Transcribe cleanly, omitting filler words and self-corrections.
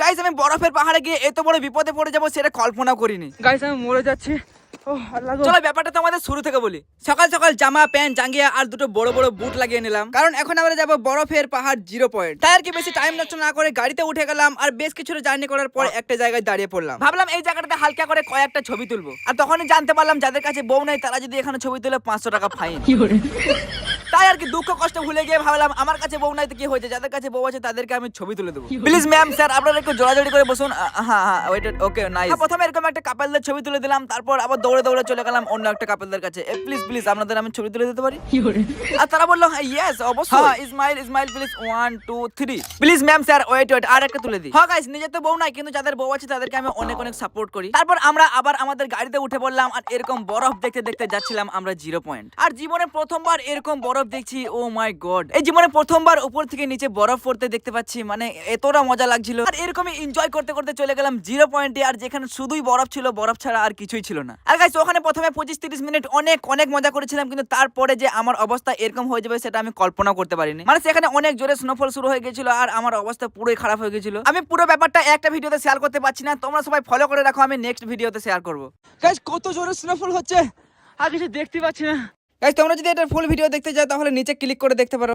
Guys আমি বরফের পাহাড়ে গিয়ে এত বড় বিপদে পড়ে যাবো সেটা কল্পনা করিনি। গাইস আমি মরে যাচ্ছি। চলো ব্যাপারটা তো আমাদের শুরু থেকে বলি। সকাল সকাল জামা প্যান্ট জাঙ্গিয়া আর দুটো বড় বড় বুট লাগিয়ে নিলাম, কারণ এখন আমরা যাবো বরফের পাহাড় 0 পয়েন্ট। তাই আর কি বেশি টাইম নষ্ট না করে গাড়িতে উঠে গেলাম আর বেশ কিছুটা জার্নি করার পর একটা জায়গায় দাঁড়িয়ে পড়লাম। ভাবলাম এই জায়গাটাতে হালকা করে কয়েকটা ছবি তুলবো। আর তখনই জানতে পারলাম যাদের কাছে বউ নেই তারা যদি এখানে ছবি তুলে 500 টাকা ফাইন। তাই আর কি দুঃখ কষ্ট ভুলে গিয়ে ভাবলাম আমার কাছে বউ নাই তো কি হয়েছে, যাদের কাছে বউ আছে তাদেরকে আমি ছবি তুলে দেবো। প্লিজ ম্যাম স্যার আপনারা একটু জোড়াজোড়ি করে বসুন। হ্যাঁ হ্যাঁ ওয়েট ওকে নাইস। প্রথমে এরকম একটা কাপলদের ছবি তুলে দিলাম, তারপর আবার দৌড়ে দৌড়ে চলে গেলাম অন্য একটা কাপলদের কাছে। প্লিজ প্লিজ আপনাদের আমি ছবি তুলে দিতে পারি? আর তারা বললো হ্যাঁ ইয়েস অবশ্যই। হ্যাঁ Ismail Ismail please 1 2 3। Please ma'am sir wait wait আর একটা তুলে দিই। হ্যাঁ গাইস নিজের তো বউ নাই কিন্তু যাদের বউ আছে তাদেরকে আমি অনেক অনেক সাপোর্ট করি। তারপর আমরা আবার আমাদের গাড়িতে উঠে পড়লাম আর এরকম বরফ দেখতে দেখতে যাচ্ছিলাম আমরা 0 পয়েন্ট। আর জীবনে প্রথমবার এরকম বরফ দেখছি। ও মাই গড, এই জীবনে প্রথমবার উপর থেকে নিচে বরফ পড়তে দেখতে পাচ্ছি, মানে এতটা মজা লাগছিল। আর এরকমই এনজয় করতে করতে চলে গেলাম 0 পয়েন্টে, আর যেখানে শুধুই বরফ ছিল, বরফ ছাড়া আর কিছুই ছিল না। আর গাইস ওখানে প্রথমে 25-30 মিনিট অনেক অনেক মজা করেছিলাম, কিন্তু তারপরে যে আমার অবস্থা এরকম হয়ে যাবে সেটা আমি কল্পনা করতে পারিনি। মানে সেখানে অনেক জোরে স্নোফল শুরু হয়ে গেছিল আর আমার অবস্থা পুরোই খারাপ হয়ে গেছিল। আমি পুরো ব্যাপারটা একটা ভিডিওতে শেয়ার করতে পারছি না, তোমরা সবাই ফলো করে রাখো, আমি নেক্সট ভিডিওতে শেয়ার করব। গাইস কত জোরে স্নোফল হচ্ছে আর কিছু দেখতে পাচ্ছি না। গাইস তোমরা যদি এটা ফুল ভিডিও দেখতে চাও তাহলে নিচে ক্লিক করে দেখতে পারো।